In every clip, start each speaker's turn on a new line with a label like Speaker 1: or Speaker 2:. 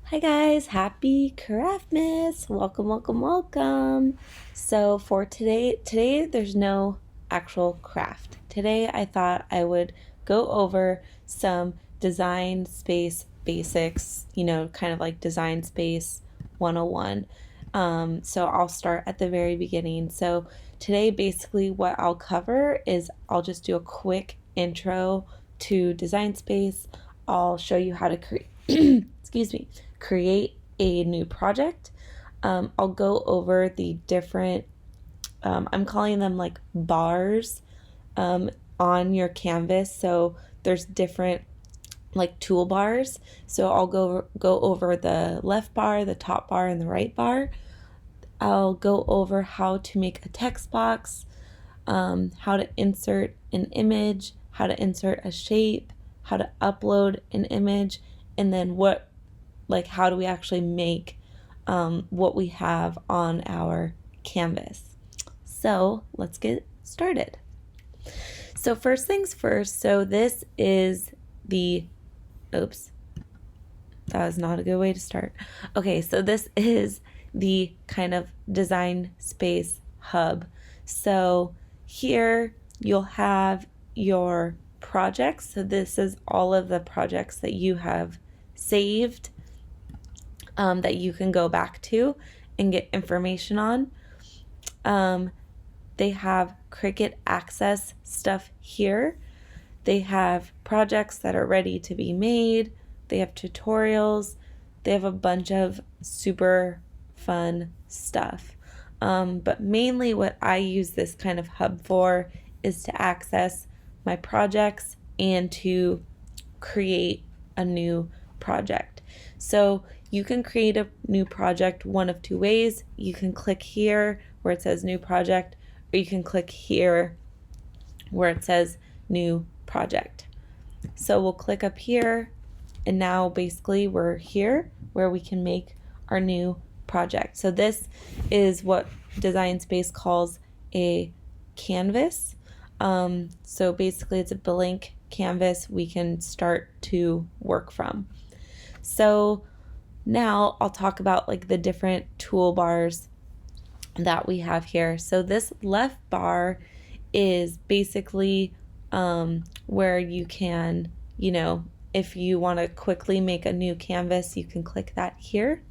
Speaker 1: Hi guys, happy Craftmas. Welcome, welcome, welcome. So for today there's no actual craft. Today I thought I would go over some design space basics, kind of like design space 101. So I'll start at the very beginning. So today basically what I'll cover is I'll just do a quick intro to design space. I'll show you how to create excuse me, create a new project. I'll go over the different, I'm calling them like bars on your canvas. So there's different like toolbars. So I'll go over the left bar, the top bar, and the right bar. I'll go over how to make a text box, how to insert an image, how to insert a shape, how to upload an image, and then how do we actually make what we have on our canvas. So let's get started. So first things first, so this is oops, that was not a good way to start. Okay, so this is the kind of design space hub. So here you'll have your projects. So this is all of the projects that you have saved that you can go back to and get information on. They have Cricut access stuff here. They have projects that are ready to be made. They have tutorials. They have a bunch of super fun stuff. But mainly what I use this kind of hub for is to access my projects and to create a new project. So you can create a new project one of two ways. You can click here where it says new project, or you can click here where it says new project. So we'll click up here, and now basically we're here where we can make our new project. So this is what Design Space calls a canvas. So basically it's a blank canvas we can start to work from. So now I'll talk about like the different toolbars that we have here. So this left bar is basically where you can, if you want to quickly make a new canvas, you can click that here.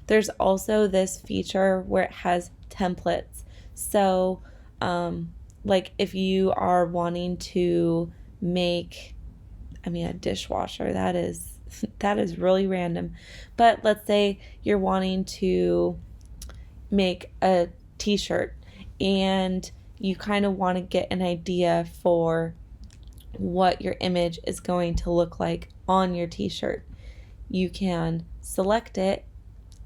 Speaker 1: There's also this feature where it has templates. So like if you are wanting to make, a dishwasher, that is really random. But let's say you're wanting to make a t-shirt and you kind of want to get an idea for what your image is going to look like on your t-shirt. You can select it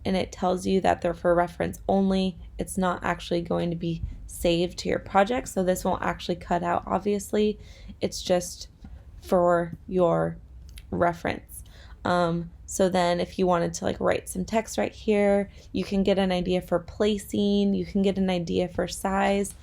Speaker 1: and it tells you that they're for reference only. It's not actually going to be saved to your project, so this won't actually cut out, obviously. It's just for your reference. So then if you wanted to write some text right here, you can get an idea for placing, you can get an idea for size.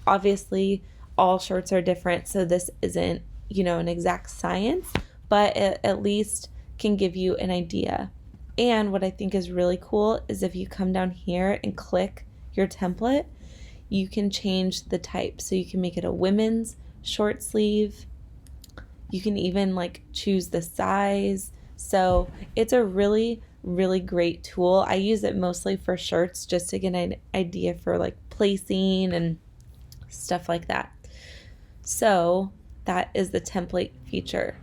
Speaker 1: Obviously, all shirts are different, so this isn't, an exact science, but it at least can give you an idea. And what I think is really cool is if you come down here and click your template, you can change the type. So you can make it a women's short sleeve. You can even choose the size. So it's a really, really great tool. I use it mostly for shirts just to get an idea for placing and stuff like that. So that is the template feature.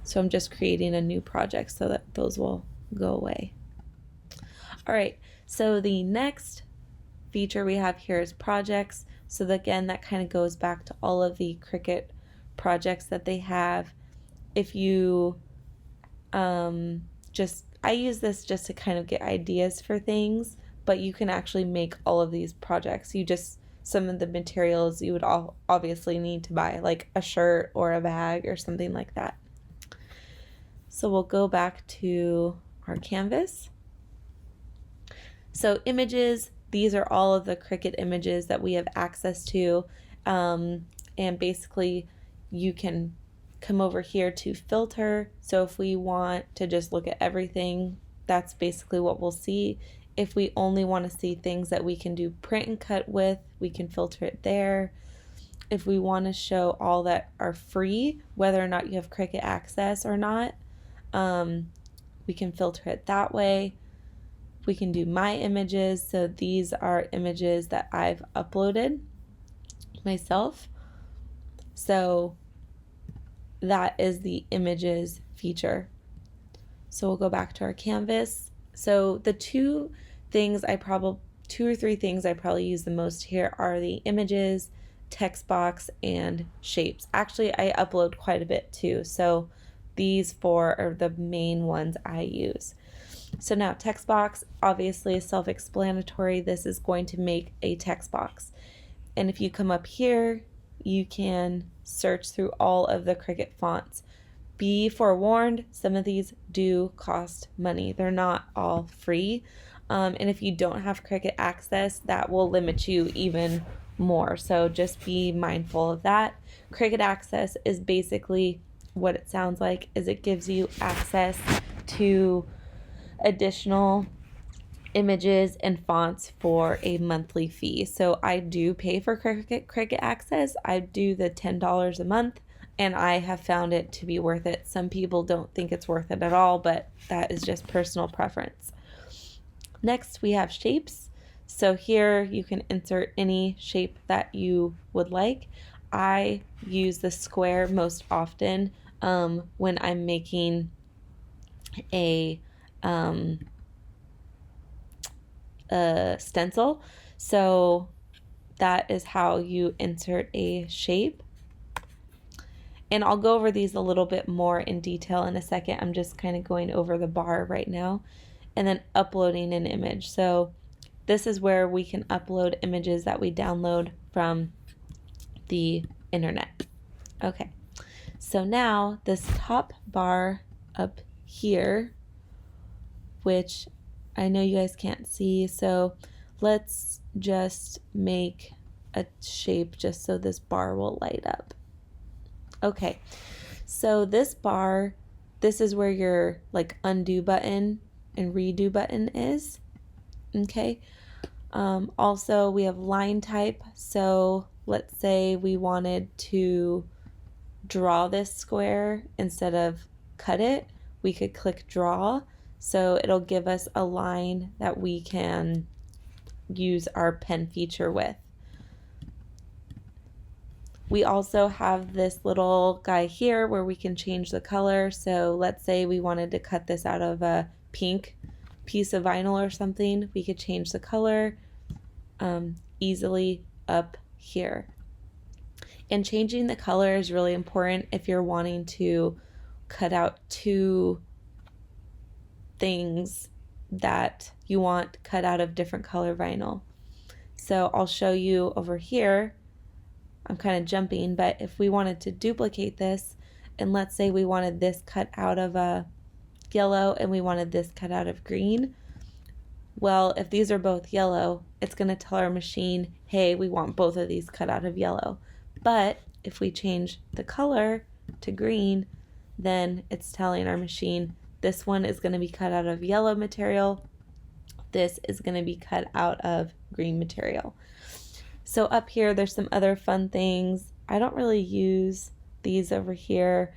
Speaker 1: So I'm just creating a new project so that those will go away. All right, so the next feature we have here is projects. So again, that kind of goes back to all of the Cricut projects that they have. If you I use this just to kind of get ideas for things, but you can actually make all of these projects. Some of the materials you would obviously need to buy, like a shirt or a bag or something like that. So we'll go back to our canvas. So images, these are all of the Cricut images that we have access to. And basically you can come over here to filter. So if we want to just look at everything that's basically what we'll see. If we only want to see things that we can do print and cut with, we can filter it there. If we want to show all that are free, whether or not you have Cricut access or not, we can filter it that way. We can do my images. So these are images that I've uploaded myself. So that is the images feature. So we'll go back to our canvas. So the two or three things I probably use the most here are the images, text box, and shapes. Actually, I upload quite a bit too. So these four are the main ones I use. So now text box, obviously is self-explanatory. This is going to make a text box. And if you come up here, you can search through all of the Cricut fonts. Be forewarned, some of these do cost money. They're not all free. And if you don't have Cricut access, that will limit you even more. So just be mindful of that. Cricut access is basically what it sounds like, is it gives you access to additional images and fonts for a monthly fee. So I do pay for Cricut access. I do the $10 a month, and I have found it to be worth it. Some people don't think it's worth it at all, but that is just personal preference. Next, we have shapes. So here you can insert any shape that you would like. I use the square most often when I'm making a stencil. So that is how you insert a shape. And I'll go over these a little bit more in detail in a second. I'm just kind of going over the bar right now. And then uploading an image. So this is where we can upload images that we download from the internet. Okay, so now this top bar up here, which I know you guys can't see, so let's just make a shape just so this bar will light up. Okay, so this bar, this is where your like undo button and redo button is. Okay, also we have line type. So let's say we wanted to draw this square instead of cut it, we could click draw. So it'll give us a line that we can use our pen feature with. We also have this little guy here where we can change the color. So let's say we wanted to cut this out of a pink piece of vinyl or something. We could change the color easily up here. And changing the color is really important if you're wanting to cut out two things that you want cut out of different color vinyl. So I'll show you over here. I'm kind of jumping, but if we wanted to duplicate this, and let's say we wanted this cut out of a yellow and we wanted this cut out of green, well, if these are both yellow, it's going to tell our machine, hey, we want both of these cut out of yellow. But if we change the color to green, then it's telling our machine this one is going to be cut out of yellow material, this is going to be cut out of green material. So up here, there's some other fun things. I don't really use these over here.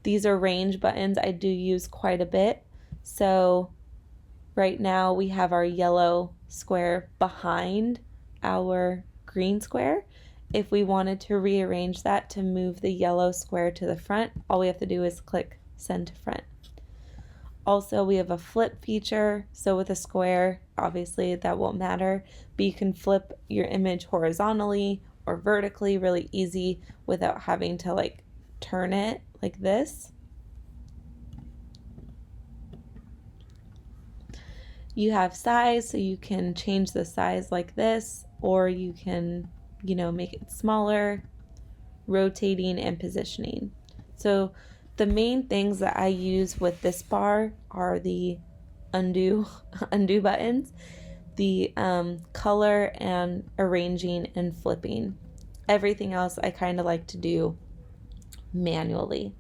Speaker 1: These are range buttons I do use quite a bit. So right now we have our yellow square behind our green square. If we wanted to rearrange that to move the yellow square to the front, all we have to do is click send to front. Also, we have a flip feature. So with a square, obviously that won't matter, but you can flip your image horizontally or vertically really easy without having to like turn it like this. You have size, so you can change the size like this, or you can, make it smaller, rotating and positioning. So the main things that I use with this bar are the undo buttons, the color and arranging and flipping. Everything else I kind of like to do manually.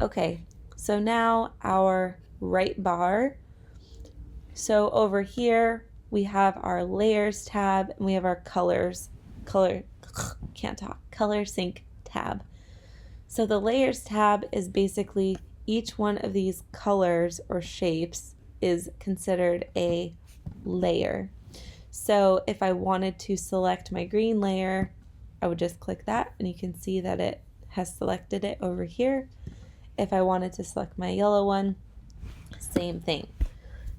Speaker 1: Okay, So now our right bar. So over here we have our layers tab and we have our color sync tab. So the layers tab is basically each one of these colors or shapes is considered a layer. So if I wanted to select my green layer, I would just click that and you can see that it has selected it over here. If I wanted to select my yellow one, same thing.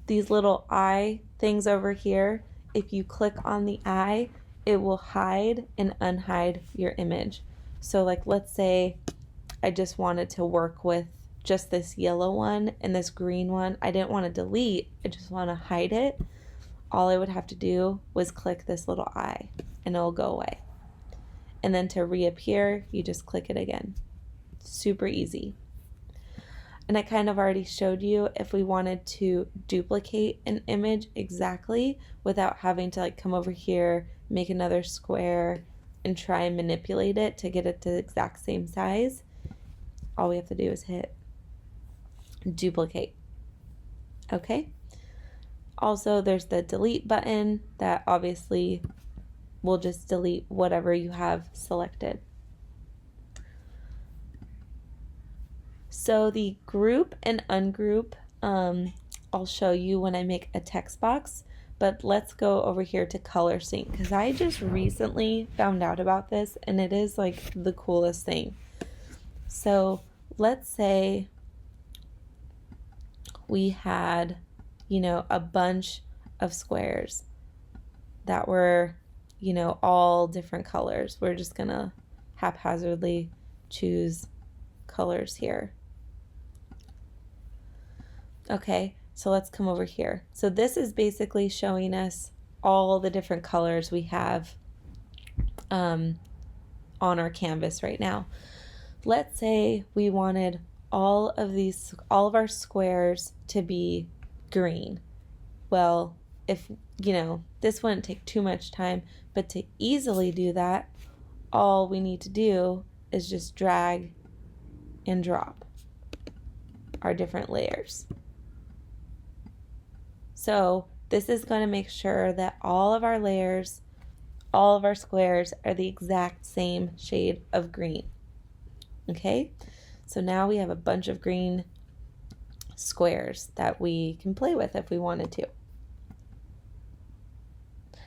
Speaker 1: These little eye things over here, if you click on the eye, it will hide and unhide your image. So like, let's say I just wanted to work with just this yellow one and this green one. I didn't want to delete, I just want to hide it. All I would have to do was click this little eye and it'll go away. And then to reappear, you just click it again. Super easy. And I kind of already showed you if we wanted to duplicate an image exactly without having to like come over here, make another square and try and manipulate it to get it to the exact same size. All we have to do is hit duplicate. Okay. Also, there's the delete button that obviously will just delete whatever you have selected. So the group and ungroup, I'll show you when I make a text box, but let's go over here to color sync because I just recently found out about this and it is like the coolest thing. So let's say we had, you know, a bunch of squares that were, you know, all different colors. We're just gonna haphazardly choose colors here. Okay, so let's come over here. So this is basically showing us all the different colors we have on our canvas right now. Let's say we wanted all of our squares to be green. Well, if, you know, this wouldn't take too much time, but to easily do that, all we need to do is just drag and drop our different layers. So this is going to make sure that all of our layers, all of our squares are the exact same shade of green. Okay, so now we have a bunch of green squares that we can play with if we wanted to.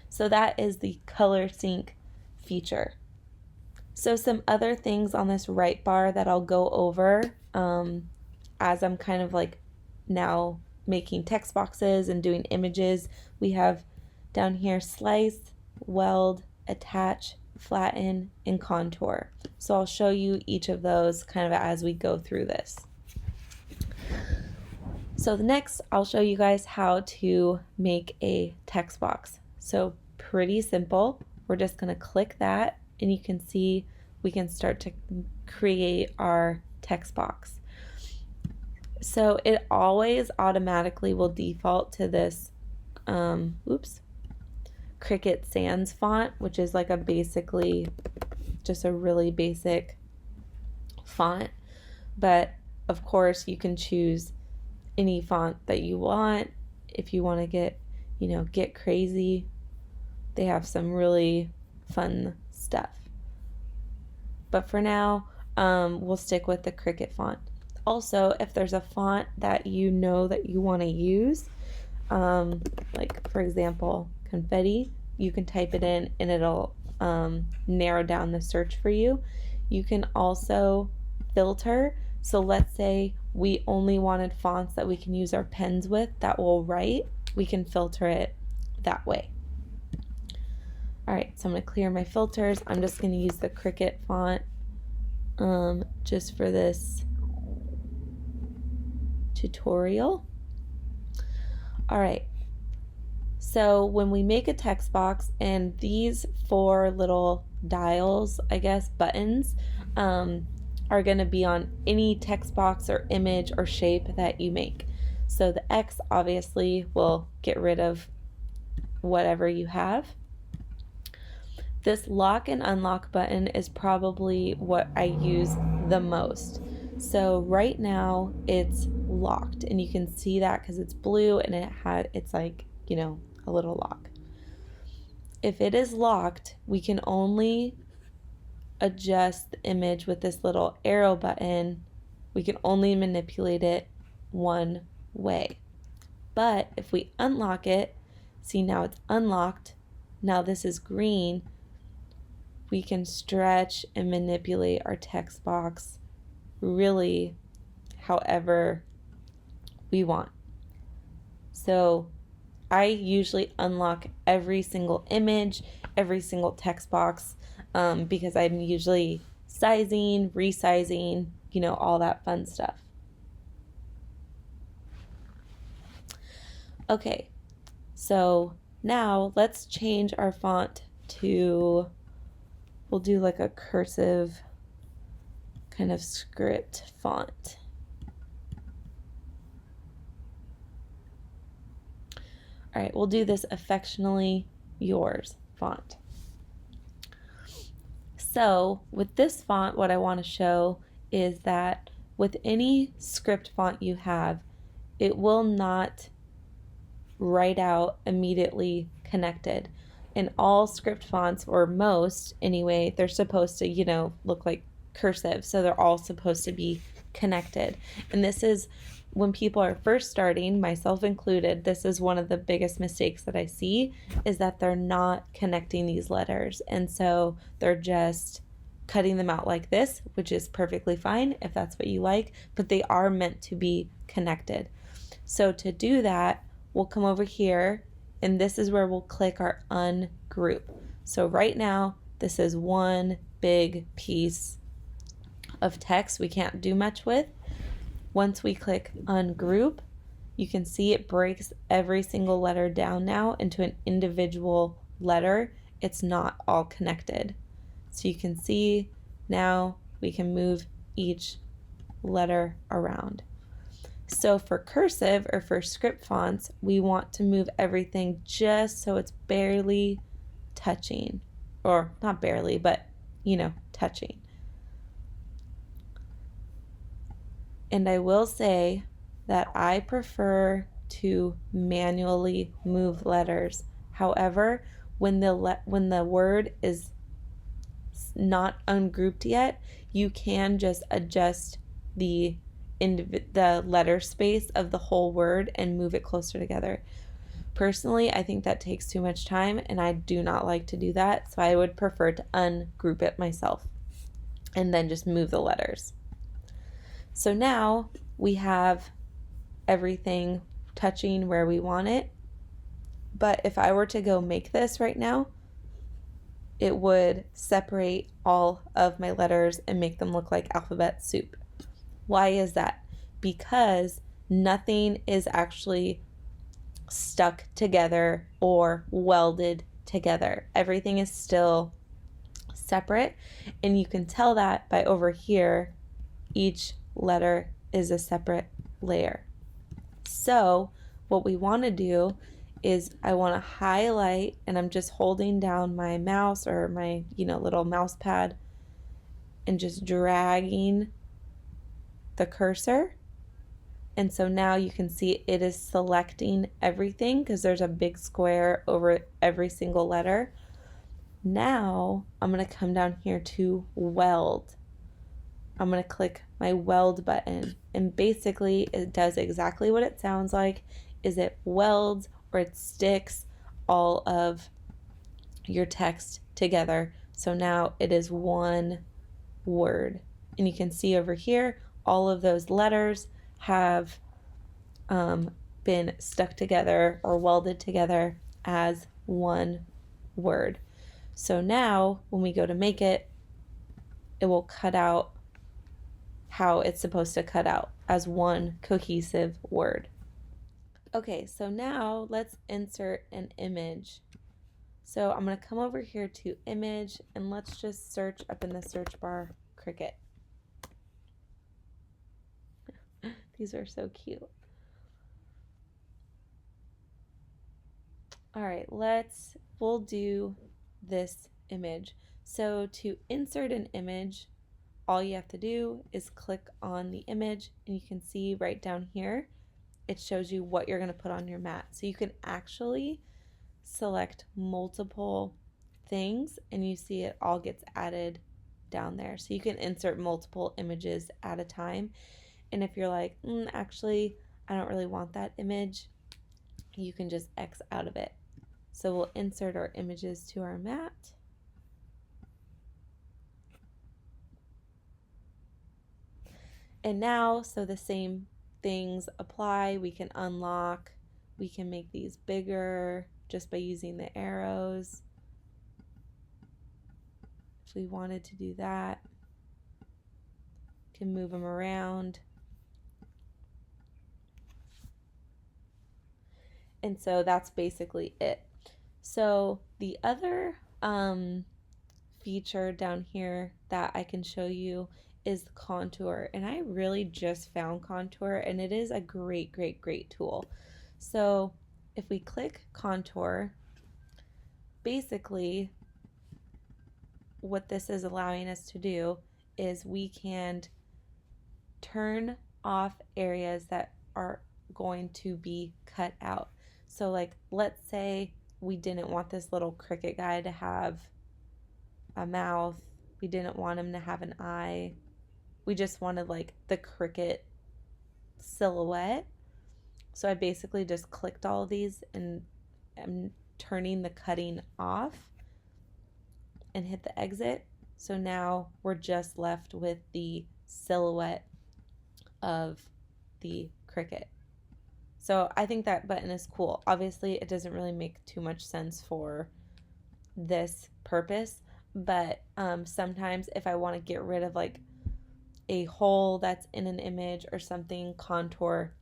Speaker 1: So that is the color sync feature. So some other things on this right bar that I'll go over as I'm kind of like now making text boxes and doing images. We have down here slice, weld, attach, flatten, and contour. So I'll show you each of those kind of as we go through this. So the next, I'll show you guys how to make a text box. So pretty simple. We're just going to click that and you can see we can start to create our text box. So it always automatically will default to this Cricut Sans font, which is like a basically just a really basic font. But of course you can choose any font that you want. If you want to get, you know, get crazy, they have some really fun stuff. But for now, we'll stick with the Cricut font. Also, if there's a font that you know that you want to use, like for example, confetti, you can type it in and it'll narrow down the search for you. You can also filter. So let's say we only wanted fonts that we can use our pens with that will write. We can filter it that way. All right, so I'm going to clear my filters. I'm just going to use the Cricut font just for this tutorial. All right, so when we make a text box, and these 4 little dials, I guess, buttons, are going to be on any text box or image or shape that you make. So the X obviously will get rid of whatever you have. This lock and unlock button is probably what I use the most. So right now it's locked, and you can see that because it's blue and it's like, you know, a little lock. If it is locked, we can only adjust the image with this little arrow button. We can only manipulate it one way. But if we unlock it, see, now it's unlocked, now this is green, we can stretch and manipulate our text box really however we want. So I usually unlock every single image, every single text box, because I'm usually sizing, resizing, you know, all that fun stuff. Okay, so now let's change our font to, we'll do like a cursive kind of script font. All right, we'll do this affectionately yours font. So with this font, what I want to show is that with any script font you have, it will not write out immediately connected. In all script fonts, or most anyway, they're supposed to, you know, look like cursive, so they're all supposed to be connected. And this is when people are first starting, myself included, this is one of the biggest mistakes that I see, is that they're not connecting these letters. And so they're just cutting them out like this, which is perfectly fine if that's what you like, but they are meant to be connected. So to do that, we'll come over here, and this is where we'll click our ungroup. So right now, this is one big piece of text we can't do much with. Once we click ungroup, you can see it breaks every single letter down now into an individual letter. It's not all connected. So you can see now we can move each letter around. So for cursive or for script fonts, we want to move everything just so it's barely touching, or not barely, but you know, touching. And I will say that I prefer to manually move letters. However, when the word is not ungrouped yet, you can just adjust the letter space of the whole word and move it closer together. Personally, I think that takes too much time, and I do not like to do that, so I would prefer to ungroup it myself and then just move the letters. So now we have everything touching where we want it. But if I were to go make this right now, it would separate all of my letters and make them look like alphabet soup. Why is that? Because nothing is actually stuck together or welded together. Everything is still separate, and you can tell that by over here, each letter is a separate layer. So what we want to do is I want to highlight, and I'm just holding down my mouse or my, you know, little mouse pad and just dragging the cursor. And so now you can see it is selecting everything because there's a big square over every single letter. Now I'm going to come down here to weld. I'm going to click my weld button, and basically it does exactly what it sounds like, is it welds or it sticks all of your text together. So now it is one word, and you can see over here all of those letters have been stuck together or welded together as one word. So now when we go to make it, it will cut out how it's supposed to cut out as one cohesive word. Okay, so now let's insert an image. So I'm going to come over here to image, and let's just search up in the search bar Cricut. These are so cute. All right, we'll do this image. So to insert an image, all you have to do is click on the image, and you can see right down here, it shows you what you're going to put on your mat. So you can actually select multiple things, and you see it all gets added down there. So you can insert multiple images at a time. And if you're like, actually, I don't really want that image, you can just X out of it. So we'll insert our images to our mat. And now, so the same things apply. We can unlock, we can make these bigger just by using the arrows. If we wanted to do that, can move them around. And so that's basically it. So the other feature down here that I can show you is the contour. And I really just found contour, and it is a great, great, great tool. So if we click contour, basically what this is allowing us to do is we can turn off areas that are going to be cut out. So like, let's say we didn't want this little Cricut guy to have a mouth. We didn't want him to have an eye. We just wanted like the Cricut silhouette. So I basically just clicked all of these and I'm turning the cutting off and hit the exit. So now we're just left with the silhouette of the Cricut. So I think that button is cool. Obviously, it doesn't really make too much sense for this purpose, but sometimes if I want to get rid of like a hole that's in an image or something, contour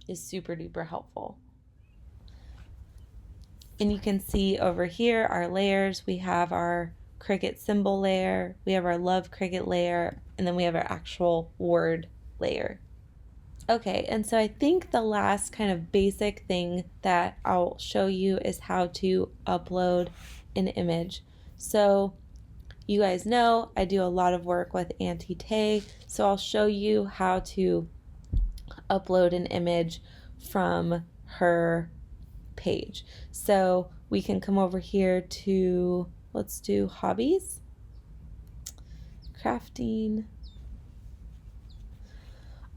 Speaker 1: is super duper helpful. And you can see over here our layers. We have our Cricut symbol layer, we have our Love Cricut layer, and then we have our actual word layer. Okay, and so I think the last kind of basic thing that I'll show you is how to upload an image. So you guys know I do a lot of work with Auntie Tay, so I'll show you how to upload an image from her page. So we can come over here to, let's do hobbies, crafting.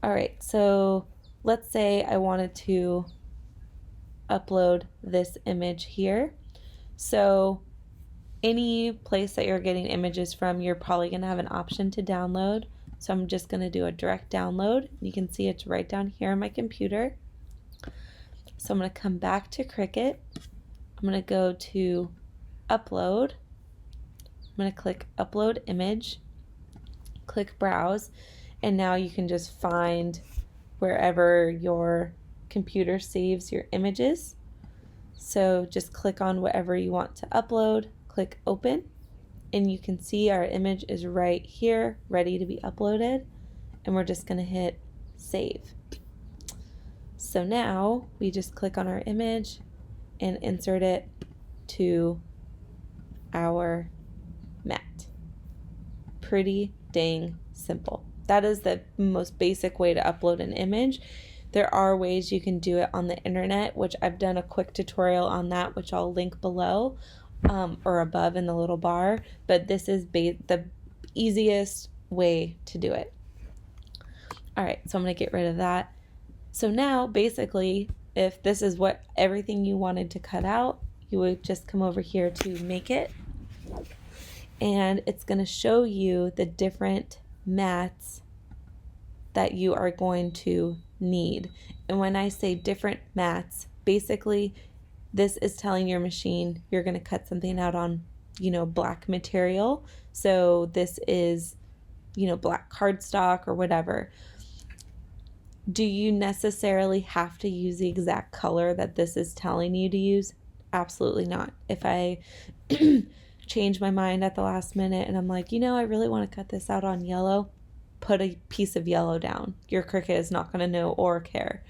Speaker 1: All right, so let's say I wanted to upload this image here. So any place that you're getting images from, you're probably going to have an option to download. So I'm just going to do a direct download. You can see it's right down here on my computer. So I'm going to come back to Cricut. I'm going to go to upload. I'm going to click upload image, click browse, and now you can just find wherever your computer saves your images. So just click on whatever you want to upload, click open, and you can see our image is right here, ready to be uploaded, and we're just going to hit save. So now we just click on our image and insert it to our mat. Pretty dang simple. That is the most basic way to upload an image. There are ways you can do it on the internet, which I've done a quick tutorial on that, which I'll link below or above in the little bar, but this is the easiest way to do it. All right, so I'm going to get rid of that. So now basically, if this is what everything you wanted to cut out, you would just come over here to make it, and it's going to show you the different mats that you are going to need. And when I say different mats, basically this is telling your machine you're going to cut something out on, black material. So this is, black cardstock or whatever. Do you necessarily have to use the exact color that this is telling you to use? Absolutely not. If I change my mind at the last minute and I'm like, I really want to cut this out on yellow, put a piece of yellow down. Your Cricut is not going to know or care.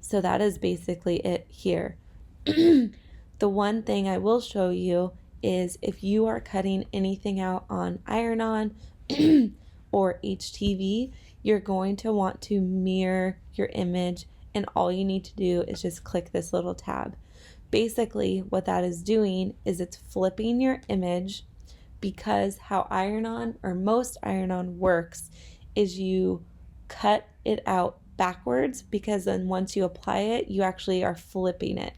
Speaker 1: So that is basically it here. The one thing I will show you is if you are cutting anything out on iron-on or HTV, you're going to want to mirror your image, and all you need to do is just click this little tab. Basically, what that is doing is it's flipping your image, because how iron-on or most iron-on works is you cut it out backwards, because then once you apply it, you actually are flipping it.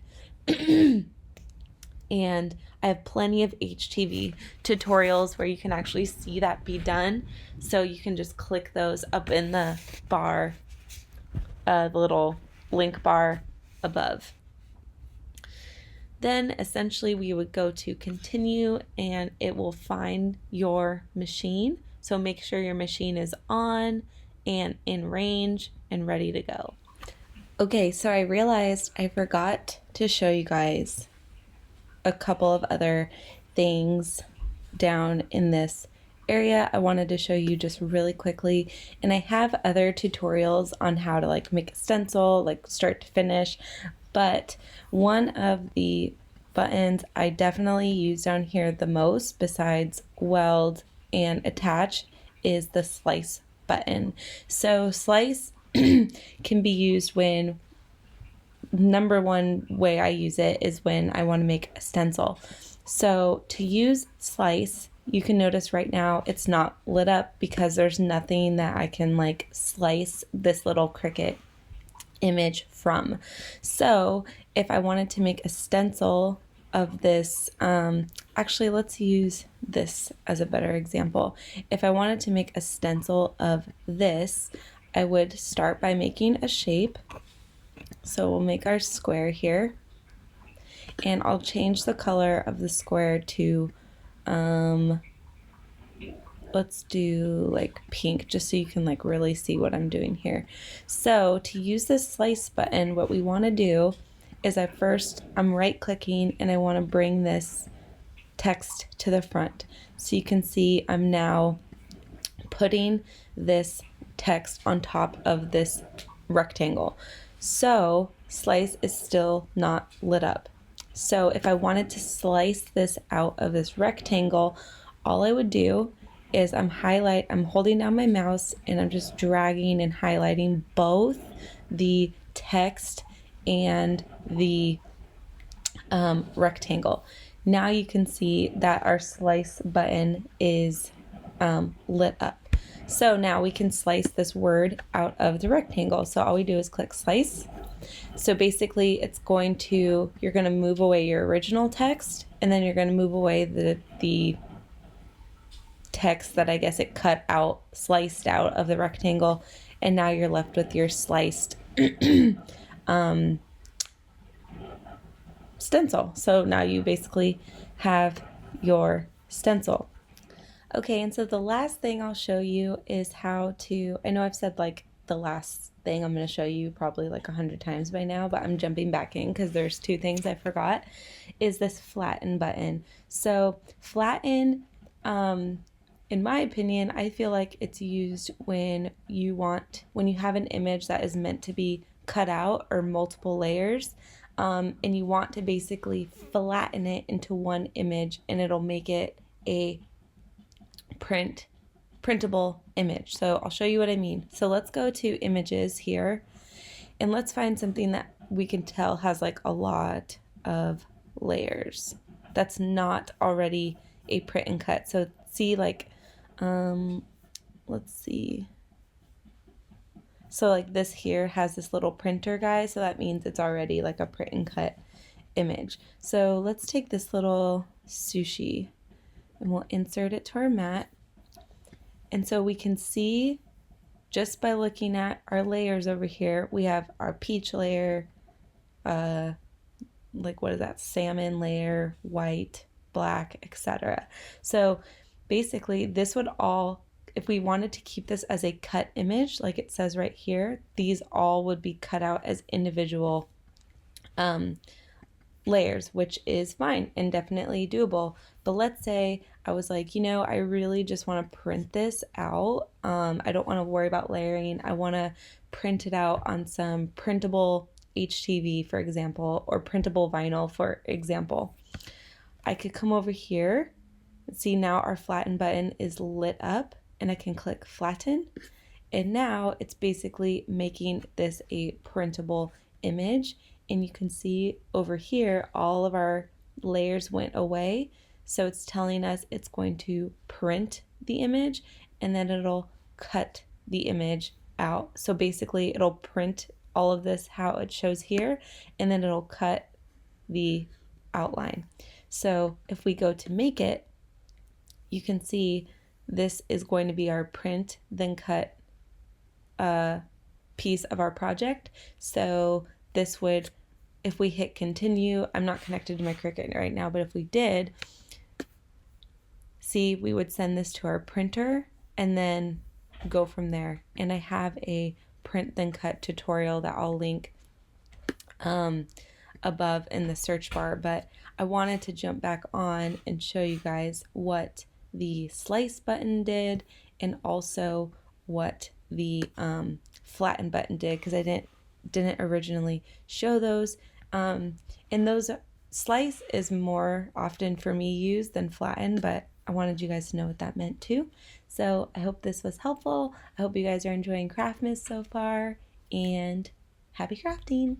Speaker 1: And I have plenty of HTV tutorials where you can actually see that be done. So you can just click those up in the bar, the little link bar above. Then essentially we would go to continue, and it will find your machine. So make sure your machine is on and in range and ready to go. Okay, so I realized I forgot to show you guys a couple of other things down in this area I wanted to show you just really quickly. And I have other tutorials on how to like make a stencil, like start to finish, but one of the buttons I definitely use down here the most, besides weld and attach, is the slice button. So slice can be used when, number one way I use it is when I want to make a stencil. So to use slice, you can notice right now it's not lit up because there's nothing that I can like slice this little Cricut image from. So if I wanted to make a stencil of this, actually let's use this as a better example. If I wanted to make a stencil of this, I would start by making a shape. So we'll make our square here, and I'll change the color of the square to, let's do like pink, just so you can like really see what I'm doing here. So to use this slice button, what we want to do is I'm right clicking, and I want to bring this text to the front. So you can see I'm now putting this text on top of this rectangle. So slice is still not lit up. So if I wanted to slice this out of this rectangle, all I would do is I'm holding down my mouse, and I'm just dragging and highlighting both the text and the rectangle. Now you can see that our slice button is lit up. So now we can slice this word out of the rectangle. So all we do is click slice. So basically you're going to move away your original text, and then you're going to move away the text that I guess it sliced out of the rectangle, and now you're left with your sliced stencil. So now you basically have your stencil. Okay, and so the last thing I'll show you is how to, I know I've said like the last thing I'm going to show you probably like 100 times by now, but I'm jumping back in because there's two things I forgot, is this flatten button. So flatten, in my opinion, I feel like it's used when you have an image that is meant to be cut out or multiple layers, and you want to basically flatten it into one image, and it'll make it a printable image. So I'll show you what I mean. So let's go to images here, and let's find something that we can tell has like a lot of layers that's not already a print and cut. So see, like let's see, so like this here has this little printer guy, so that means it's already like a print and cut image. So let's take this little sushi and we'll insert it to our mat. And so we can see just by looking at our layers over here, we have our peach layer, like what is that, salmon layer, white, black, etc. So basically this would all, if we wanted to keep this as a cut image, like it says right here, these all would be cut out as individual layers, which is fine and definitely doable. But let's say I was like, I really just want to print this out. I don't want to worry about layering. I want to print it out on some printable HTV, for example, or printable vinyl, for example. I could come over here and see now our flatten button is lit up, and I can click flatten. And now it's basically making this a printable image. And you can see over here, all of our layers went away. So it's telling us it's going to print the image, and then it'll cut the image out. So basically it'll print all of this how it shows here, and then it'll cut the outline. So if we go to make it, you can see this is going to be our print then cut piece of our project. So this would, if we hit continue, I'm not connected to my Cricut right now, but if we did, see, we would send this to our printer and then go from there. And I have a print then cut tutorial that I'll link above in the search bar, but I wanted to jump back on and show you guys what the slice button did and also what the flatten button did, because I didn't originally show those. And those, slice is more often for me used than flatten, but I wanted you guys to know what that meant too. So I hope this was helpful. I hope you guys are enjoying Craftmas so far, and happy crafting!